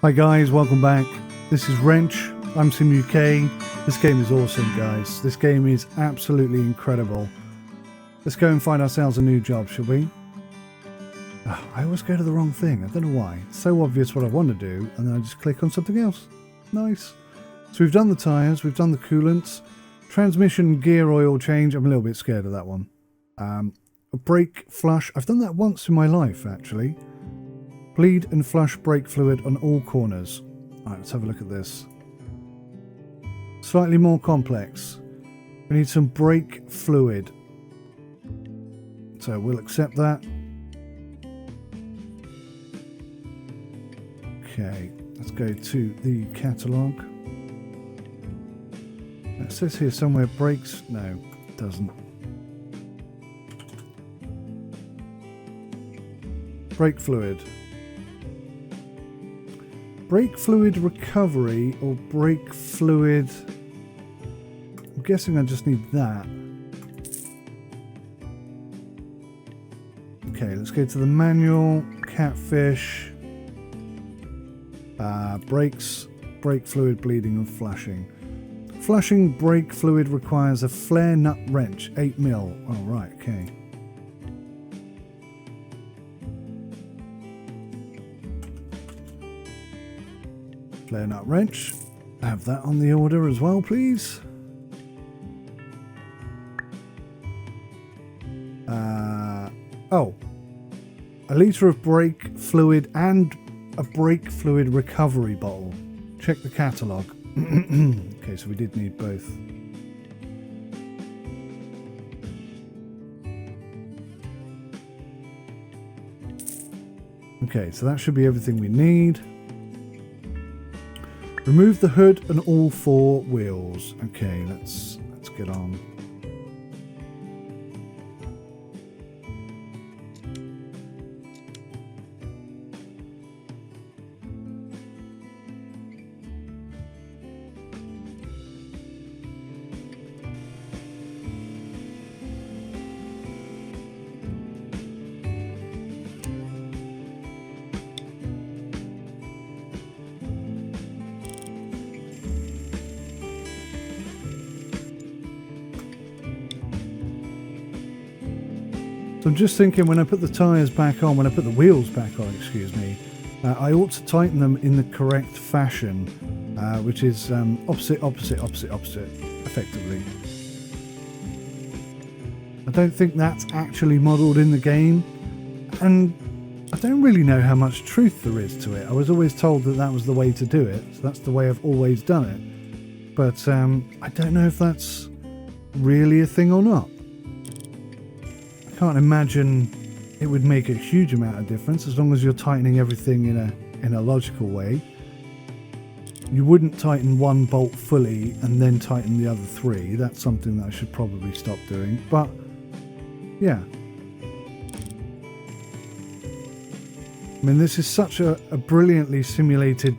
Hi guys, welcome back. This is Wrench. I'm Sim UK. This game is awesome, guys. This game is absolutely incredible. Let's go and find ourselves a new job, shall we? Oh, I always go to the wrong thing. I don't know why. It's so obvious what I want to do, and then I just click on something else. Nice. So we've done the tyres, we've done the coolants, transmission gear oil change. I'm a little bit scared of that one. A brake flush. I've done that once in my life, actually. Bleed and flush brake fluid on all corners. Alright, let's have a look at this. Slightly more complex. We need some brake fluid. So we'll accept that. Okay, let's go to the catalogue. It says here somewhere brakes. No, it doesn't. Brake fluid. Brake fluid recovery or brake fluid. I'm guessing I just need that. Okay, let's go to the manual. Catfish. Brakes, brake fluid, bleeding and flashing. Flushing brake fluid requires a flare nut wrench, 8mm. Oh, right, okay. Flare nut wrench. Have that on the order as well, please. Oh, a litre of brake fluid and a brake fluid recovery bottle. Check the catalogue. Okay, so we did need both. Okay, so that should be everything we need. Remove the hood and all four wheels. Okay, let's get on. So I'm just thinking when I put the tyres back on, when I put the wheels back on, excuse me, I ought to tighten them in the correct fashion, which is opposite, effectively. I don't think that's actually modelled in the game, and I don't really know how much truth there is to it. I was always told that that was the way to do it, so that's the way I've always done it. But I don't know if that's really a thing or not. Can't imagine it would make a huge amount of difference as long as you're tightening everything in a logical way. You wouldn't tighten one bolt fully and then tighten the other three. That's something that I should probably stop doing. But yeah, I mean, this is such a brilliantly simulated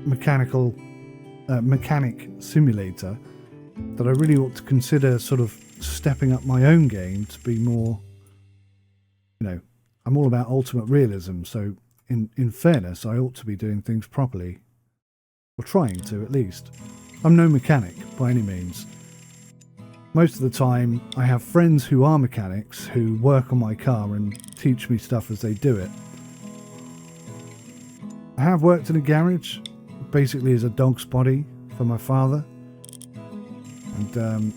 mechanic simulator that I really ought to consider sort of stepping up my own game to be more. You know, I'm all about ultimate realism, so in fairness, I ought to be doing things properly. Or trying to, at least. I'm no mechanic, by any means. Most of the time, I have friends who are mechanics who work on my car and teach me stuff as they do it. I have worked in a garage, basically as a dog's body for my father. And,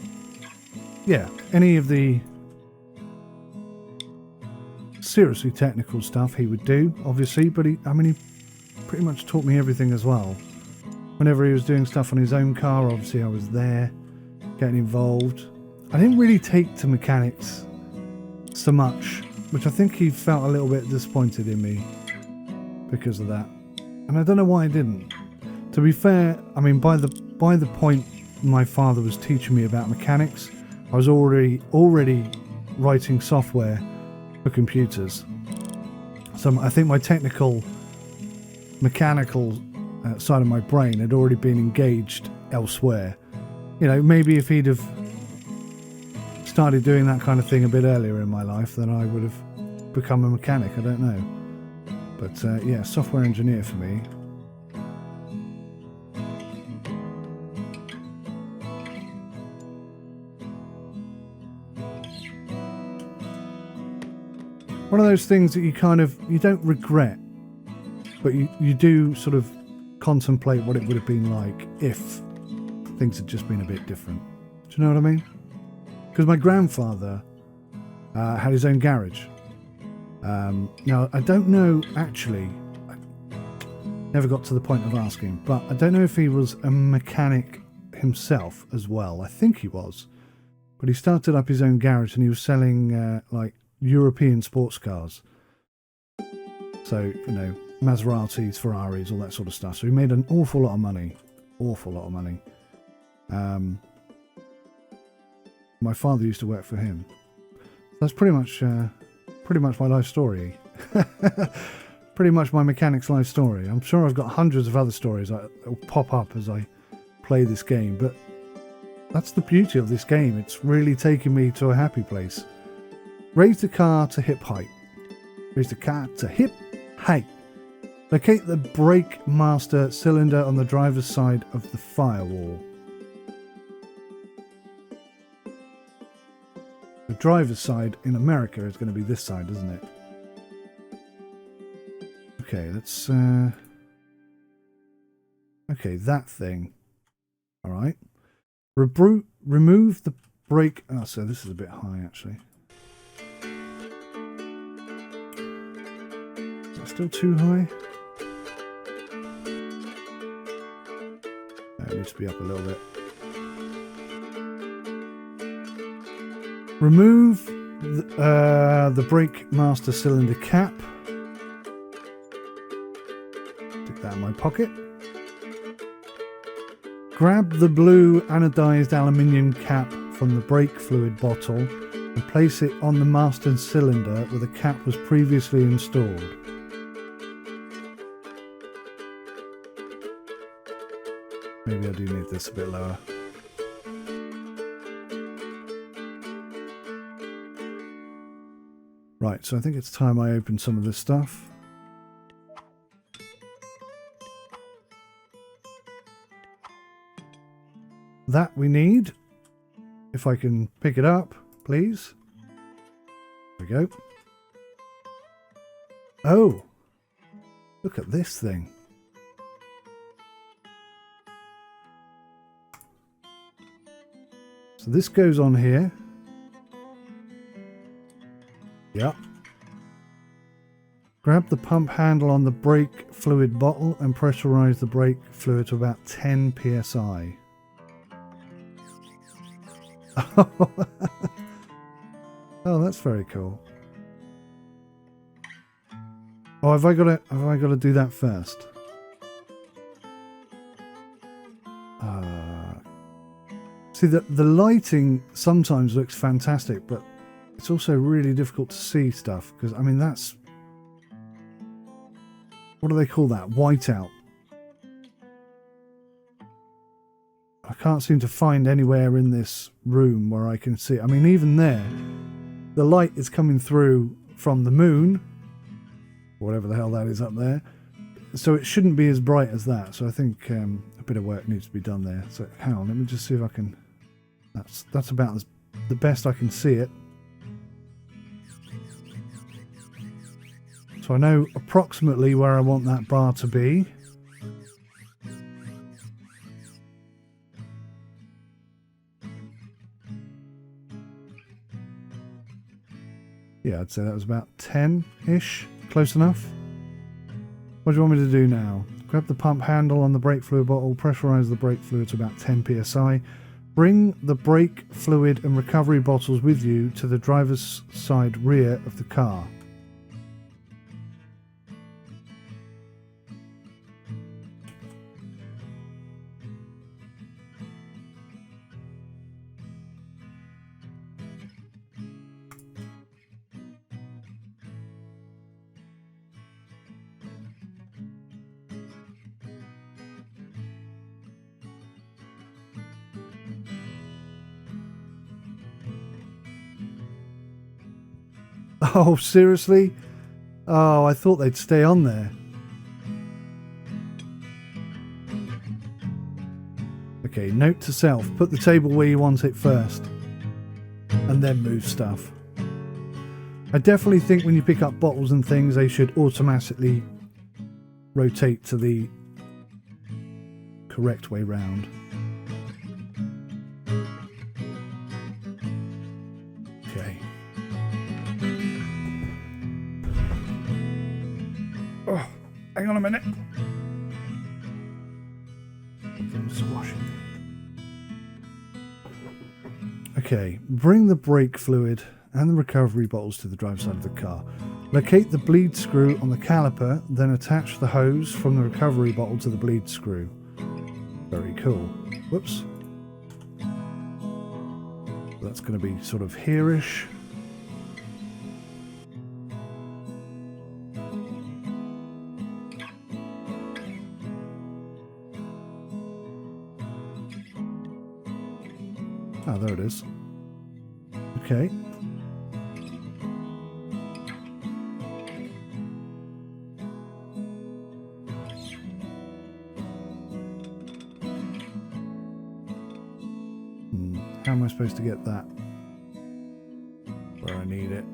yeah, any of the seriously technical stuff he would do, obviously, but he pretty much taught me everything as well. Whenever he was doing stuff on his own car, obviously I was there, getting involved. I didn't really take to mechanics so much, which I think he felt a little bit disappointed in me because of that. And I don't know why I didn't. To be fair, I mean, by the point my father was teaching me about mechanics, I was already writing software for computers. So I think my mechanical side of my brain had already been engaged elsewhere. You know, maybe if he'd have started doing that kind of thing a bit earlier in my life, then I would have become a mechanic. I don't know. But yeah, software engineer for me. one of those things that you don't regret, but you do sort of contemplate what it would have been like if things had just been a bit different. Do you know what I mean? Because my grandfather had his own garage. Now, I don't know, actually, I never got to the point of asking, but I don't know if he was a mechanic himself as well. I think he was. But he started up his own garage and he was selling like European sports cars. So, you know, Maseratis, Ferraris, all that sort of stuff. So he made an awful lot of money. Awful lot of money. My father used to work for him. That's pretty much my life story. Pretty much my mechanic's life story. I'm sure I've got hundreds of other stories that will pop up as I play this game, but that's the beauty of this game. It's really taken me to a happy place. Raise the car to hip height. Raise the car to hip height. Locate the brake master cylinder on the driver's side of the firewall. The driver's side in America is going to be this side, isn't it? Okay, let's... Okay, that thing. Alright. Remove the brake... Oh, so this is a bit high, actually. Is that still too high? No, it needs to be up a little bit. Remove the brake master cylinder cap. Stick that in my pocket. Grab the blue anodized aluminium cap from the brake fluid bottle and place it on the master cylinder where the cap was previously installed. Maybe I do need this a bit lower. Right, so I think it's time I open some of this stuff. That we need. If I can pick it up, please. There we go. Oh! Look at this thing. So this goes on here. Yep. Grab the pump handle on the brake fluid bottle and pressurize the brake fluid to about 10 psi. Oh, that's very cool. Oh, have I got to do that first? See, the lighting sometimes looks fantastic, but it's also really difficult to see stuff because, I mean, that's... What do they call that? Whiteout. I can't seem to find anywhere in this room where I can see. I mean, even there, the light is coming through from the moon, whatever the hell that is up there. So it shouldn't be as bright as that. So I think a bit of work needs to be done there. So hang on, let me just see if I can... That's about the best I can see it. So I know approximately where I want that bar to be. Yeah, I'd say that was about 10-ish. Close enough. What do you want me to do now? Grab the pump handle on the brake fluid bottle, pressurize the brake fluid to about 10 psi. Bring the brake fluid and recovery bottles with you to the driver's side rear of the car. Oh, seriously? Oh, I thought they'd stay on there. Okay, note to self. Put the table where you want it first. And then move stuff. I definitely think when you pick up bottles and things, they should automatically rotate to the correct way round. Okay. Oh, hang on a minute. I'm squashing. Okay, bring the brake fluid and the recovery bottles to the driver's side of the car. Locate the bleed screw on the caliper, then attach the hose from the recovery bottle to the bleed screw. Very cool. Whoops. That's going to be sort of here-ish. Ah, there it is. Okay. How am I supposed to get that where I need it?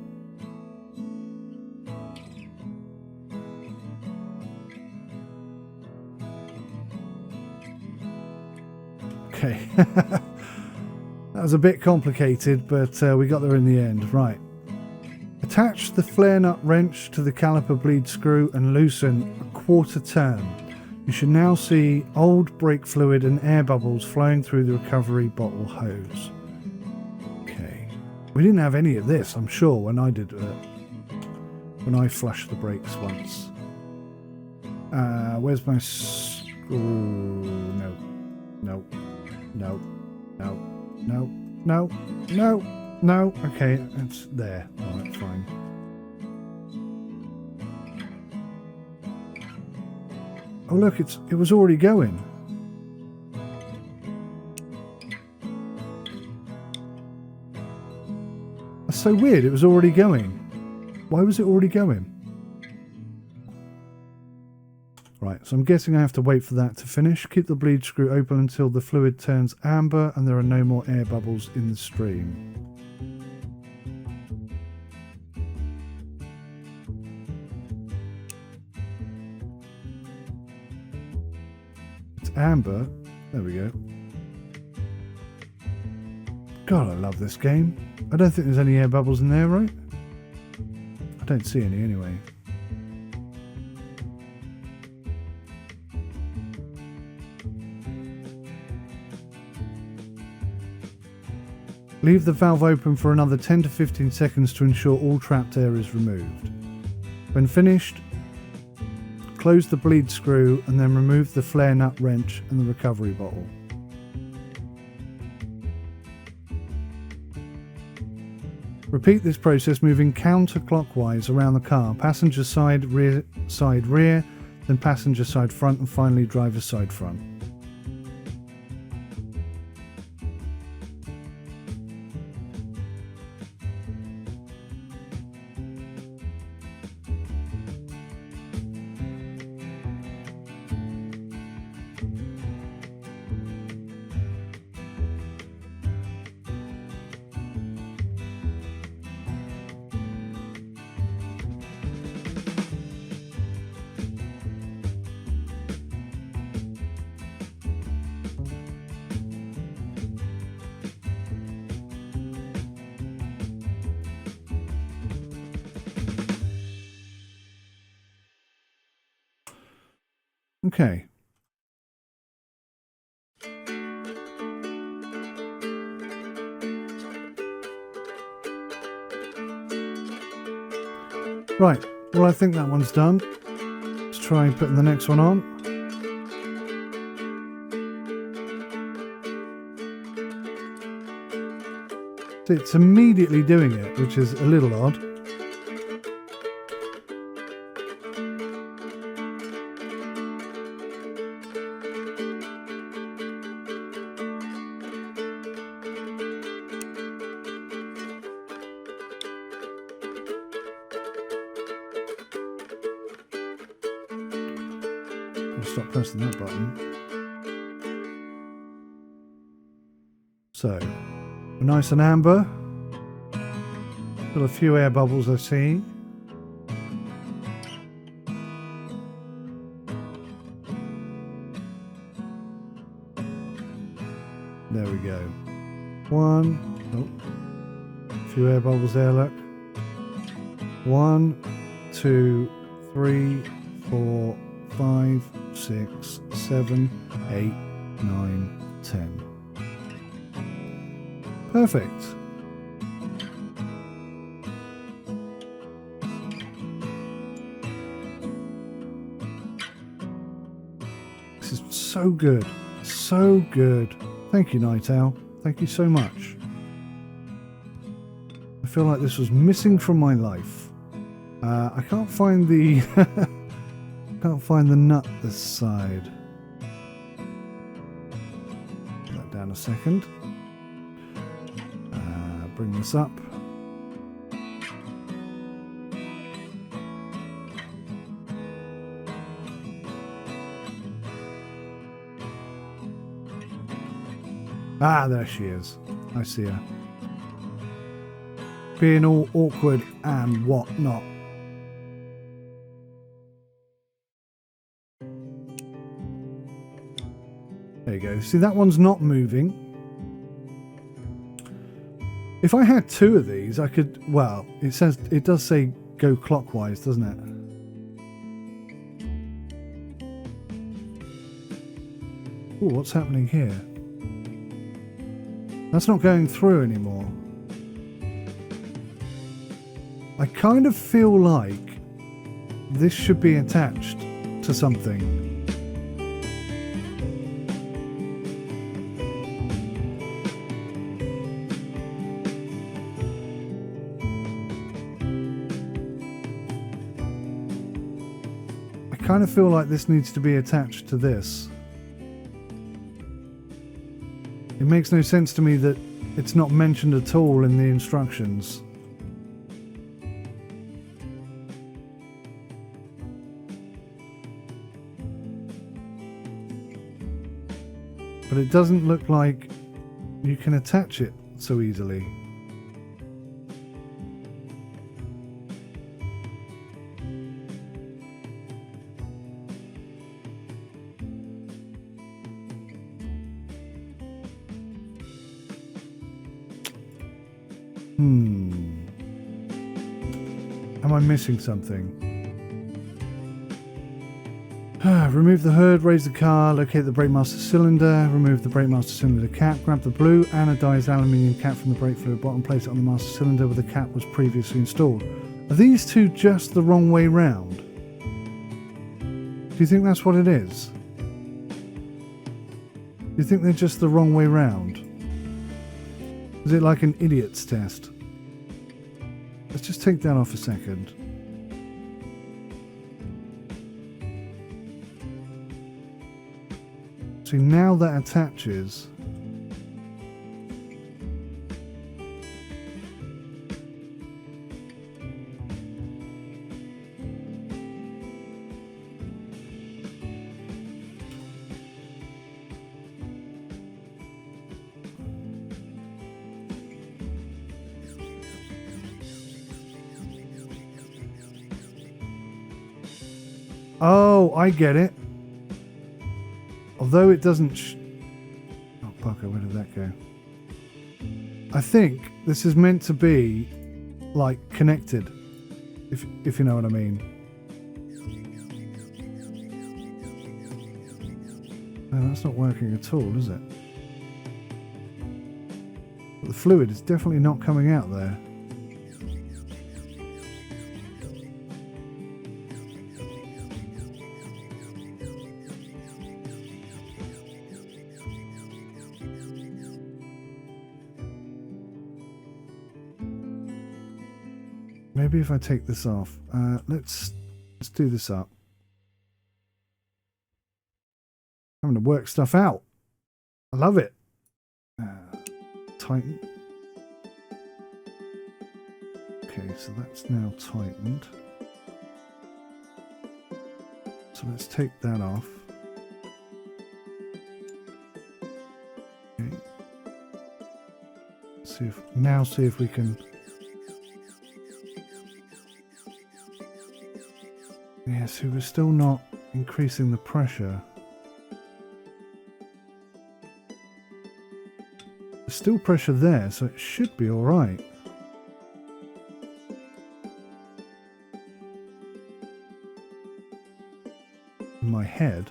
Okay. That was a bit complicated, but we got there in the end. Right. Attach the flare nut wrench to the caliper bleed screw and loosen a quarter turn. You should now see old brake fluid and air bubbles flowing through the recovery bottle hose. Okay. We didn't have any of this, I'm sure, when I did it. When I flushed the brakes once. Where's my screw? No. No. No. No. No, no, no, no. Okay, it's there. Alright, fine. Oh look, it was already going. That's so weird, it was already going. Why was it already going? Right, so I'm guessing I have to wait for that to finish. Keep the bleed screw open until the fluid turns amber and there are no more air bubbles in the stream. It's amber. There we go. God, I love this game. I don't think there's any air bubbles in there, right? I don't see any anyway. Leave the valve open for another 10 to 15 seconds to ensure all trapped air is removed. When finished, close the bleed screw and then remove the flare nut wrench and the recovery bottle. Repeat this process moving counterclockwise around the car, passenger side rear, then passenger side front and finally driver side front. Okay. Right, well I think that one's done. Let's try putting the next one on. So it's immediately doing it, which is a little odd. Stop pressing that button. So, we're nice and amber. Still a few air bubbles I see. There we go. One. Oh. A few air bubbles there, look. 1, 2, 3, 4, 5, 6, 7, 8, 9, 10. Perfect. This is so good. So good. Thank you, Night Owl. Thank you so much. I feel like this was missing from my life. I can't find the can't find the nut this side. Put that down a second. Bring this up. Ah, there she is. I see her. Being all awkward and whatnot. There you go. See, that one's not moving. If I had two of these, I could... Well, it does say go clockwise, doesn't it? Oh, what's happening here? That's not going through anymore. I kind of feel like this should be attached to something. I kind of feel like this needs to be attached to this. It makes no sense to me that it's not mentioned at all in the instructions. But it doesn't look like you can attach it so easily. Am I missing something? Remove the hood, raise the car, locate the brake master cylinder, remove the brake master cylinder cap, grab the blue anodized aluminium cap from the brake fluid bottom, place it on the master cylinder where the cap was previously installed. Are these two just the wrong way round? Do you think that's what it is? Do you think they're just the wrong way round? Is it like an idiot's test? Let's just take that off a second. See, now that attaches. Oh, I get it. Although it doesn't... oh, Parker, where did that go? I think this is meant to be, like, connected. If you know what I mean. No, that's not working at all, is it? But the fluid is definitely not coming out there. Maybe if I take this off, let's do this up. I'm going to work stuff out. I love it. Tighten. Okay, so that's now tightened. So let's take that off. Okay. See if we can. Yeah, so we're still not increasing the pressure. There's still pressure there, so it should be all right. In my head.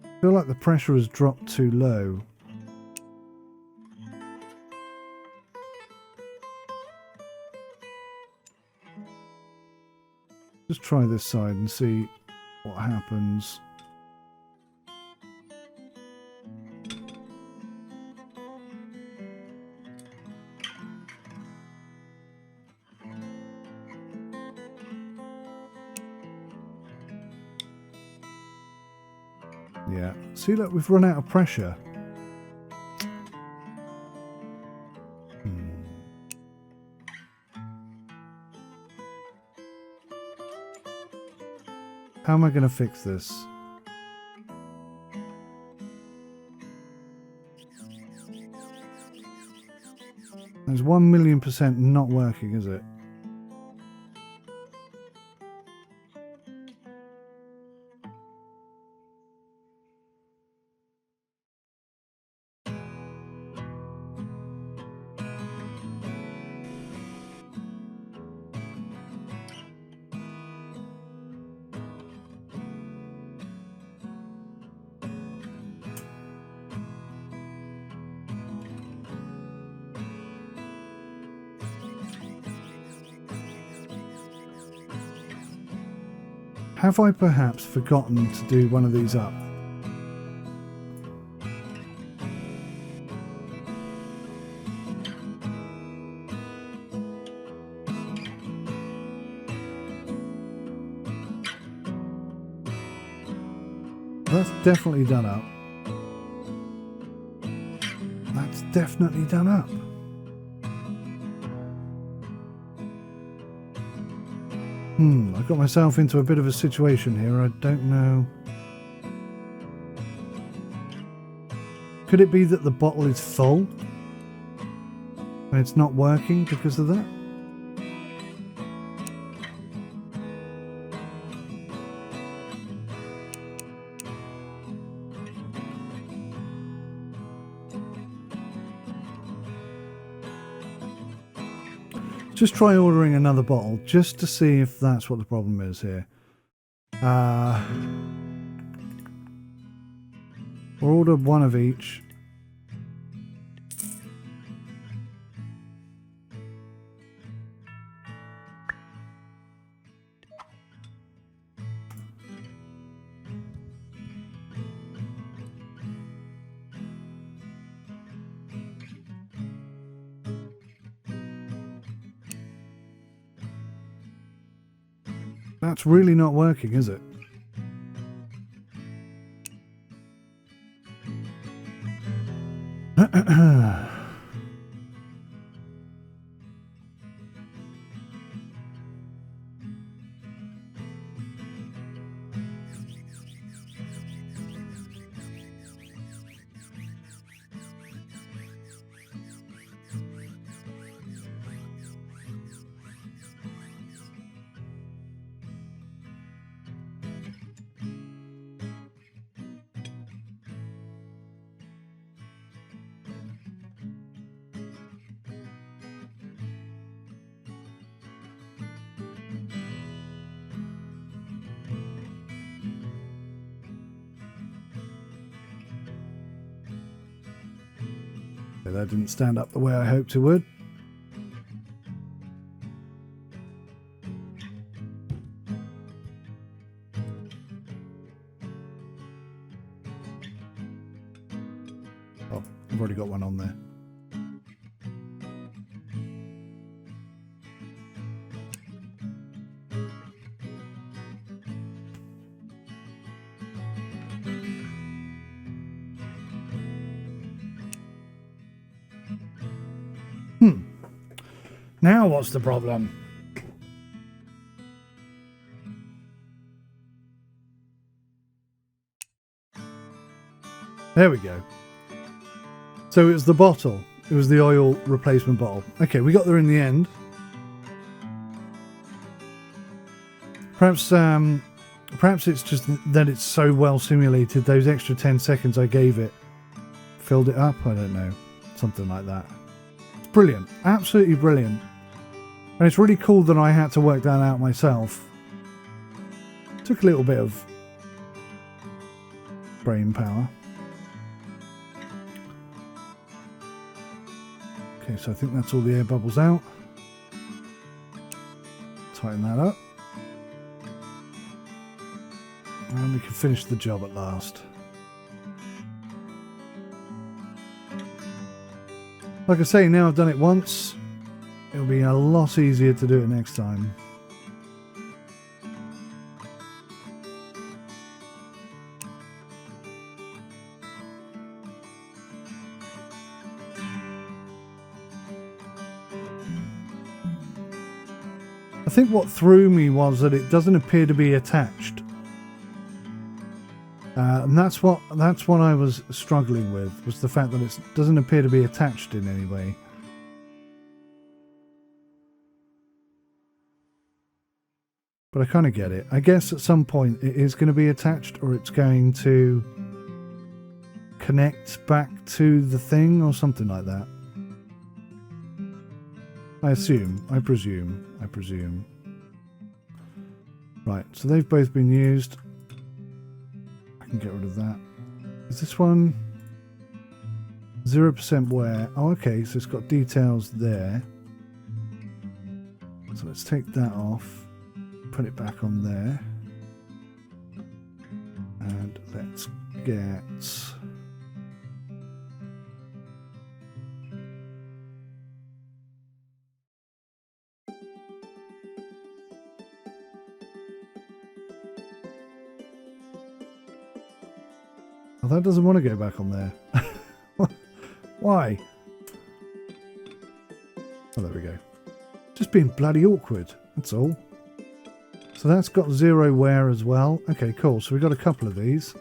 I feel like the pressure has dropped too low. Just try this side and see what happens. Yeah. See, look, we've run out of pressure. How am I going to fix this? There's 1,000,000% not working, is it? Have I perhaps forgotten to do one of these up? That's definitely done up. That's definitely done up. I got myself into a bit of a situation here. I don't know. Could it be that the bottle is full and it's not working because of that? Just try ordering another bottle just to see if that's what the problem is here. We'll order one of each. That's really not working, is it? That didn't stand up the way I hoped it would. Oh, I've already got one on there. Now what's the problem? There we go. So it was the bottle. It was the oil replacement bottle. Okay, we got there in the end. Perhaps it's just that it's so well simulated. Those extra 10 seconds I gave it filled it up. I don't know. Something like that. It's brilliant. Absolutely brilliant. And it's really cool that I had to work that out myself. Took a little bit of brain power. Okay, so I think that's all the air bubbles out. Tighten that up. And we can finish the job at last. Like I say, now I've done it once, it'll be a lot easier to do it next time. I think what threw me was that it doesn't appear to be attached. And that's what I was struggling with, was the fact that it doesn't appear to be attached in any way. But I kind of get it. I guess at some point it is going to be attached, or it's going to connect back to the thing or something like that. I presume. Right, so they've both been used. I can get rid of that. Is this one 0% wear? Oh, okay, so it's got details there. So let's take that off, put it back on there, and let's get oh, that doesn't want to go back on there. Why? Oh, there we go. Just being bloody awkward, that's all. So that's got 0 wear as well. Okay, cool. So we've got a couple of these.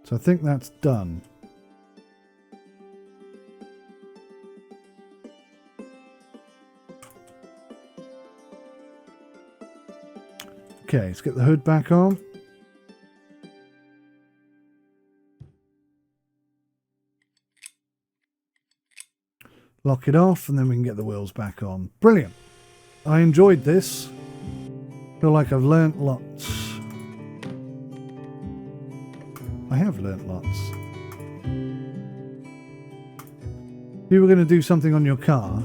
So I think that's done. Okay, let's get the hood back on. Lock it off, and then we can get the wheels back on. Brilliant. I enjoyed this. Feel like I've learnt lots. I have learnt lots. If you were going to do something on your car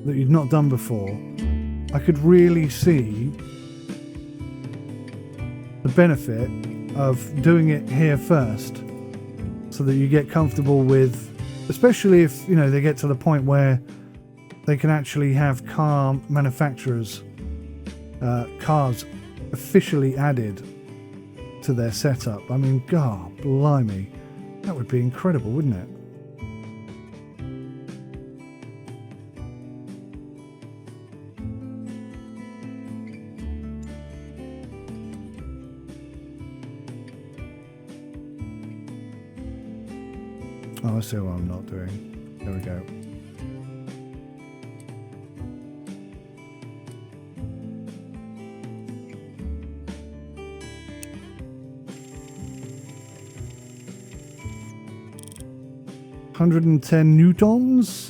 that you'd not done before, I could really see the benefit of doing it here first, so that you get comfortable with, especially if, you know, they get to the point where they can actually have car manufacturers, cars officially added to their setup. I mean, God, blimey, that would be incredible, wouldn't it? Oh, I see what I'm not doing. There we go. $110 newtons.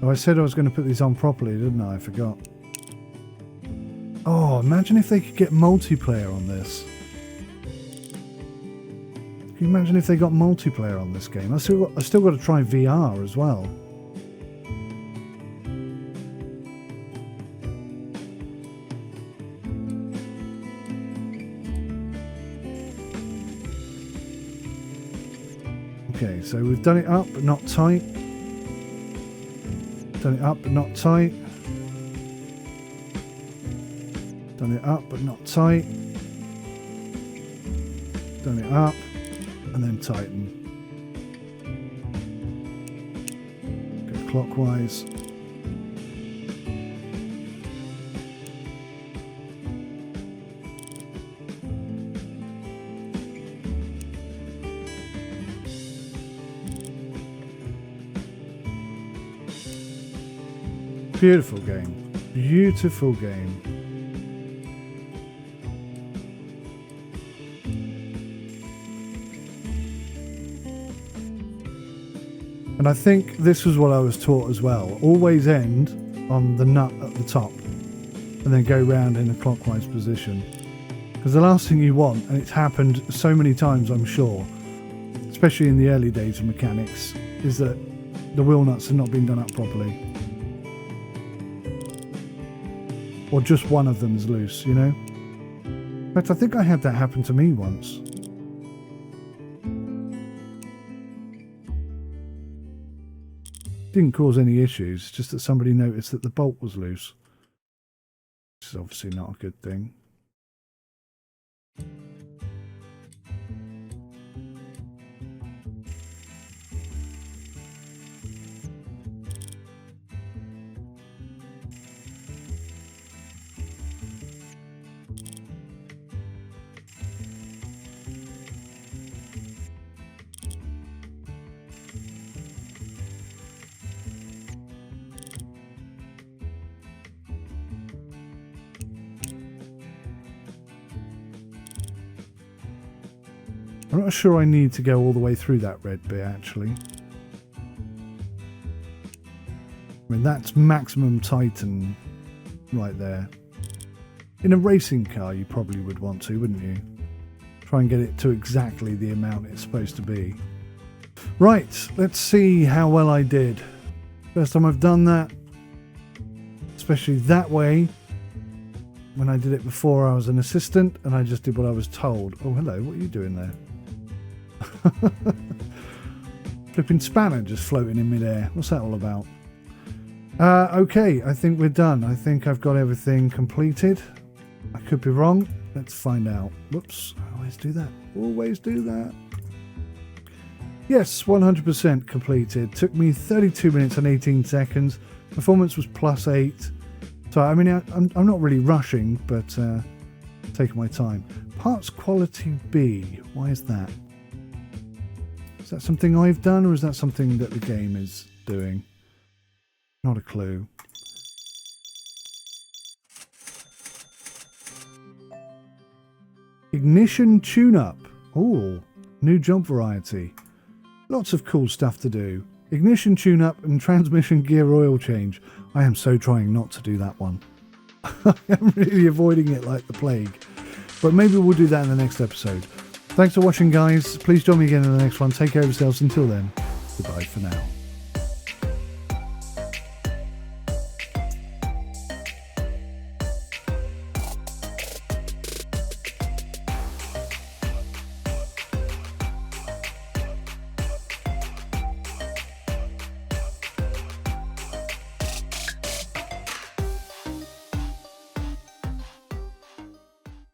Oh, I said I was going to put these on properly, didn't I? I forgot. Oh, imagine if they could get multiplayer on this. Can you imagine if they got multiplayer on this game? I still got to try VR as well. Okay, so we've done it up but not tight. Done it up but not tight. Done it up but not tight. Done it up and then tighten. Go clockwise. Beautiful game. Beautiful game. And I think this was what I was taught as well. Always end on the nut at the top and then go round in a clockwise position. Because the last thing you want, and it's happened so many times I'm sure, especially in the early days of mechanics, is that the wheel nuts have not been done up properly. Or just one of them is loose, you know? In fact, I think I had that happen to me once. Didn't cause any issues, just that somebody noticed that the bolt was loose. Which is obviously not a good thing. I'm not sure I need to go all the way through that red bit, actually. I mean, that's maximum Titan right there. In a racing car, you probably would want to, wouldn't you? Try and get it to exactly the amount it's supposed to be. Right, let's see how well I did. First time I've done that, especially that way. When I did it before, I was an assistant and I just did what I was told. Oh, hello, what are you doing there? Flipping spanner just floating in midair. What's that all about? Okay, I think we're done. I think I've got everything completed. I could be wrong. Let's find out. Whoops, I always do that. Always do that. Yes, 100% completed. Took me 32 minutes and 18 seconds. Performance was +8. So, I mean, I'm not really rushing, but taking my time. Parts quality B. Why is that? Is that something I've done, or is that something that the game is doing? Not a clue. Ignition tune-up. Oh, new job variety. Lots of cool stuff to do. Ignition tune-up and transmission gear oil change. I am so trying not to do that one. I'm really avoiding it like the plague. But maybe we'll do that in the next episode. Thanks for watching, guys. Please join me again in the next one. Take care of yourselves. Until then, goodbye for now.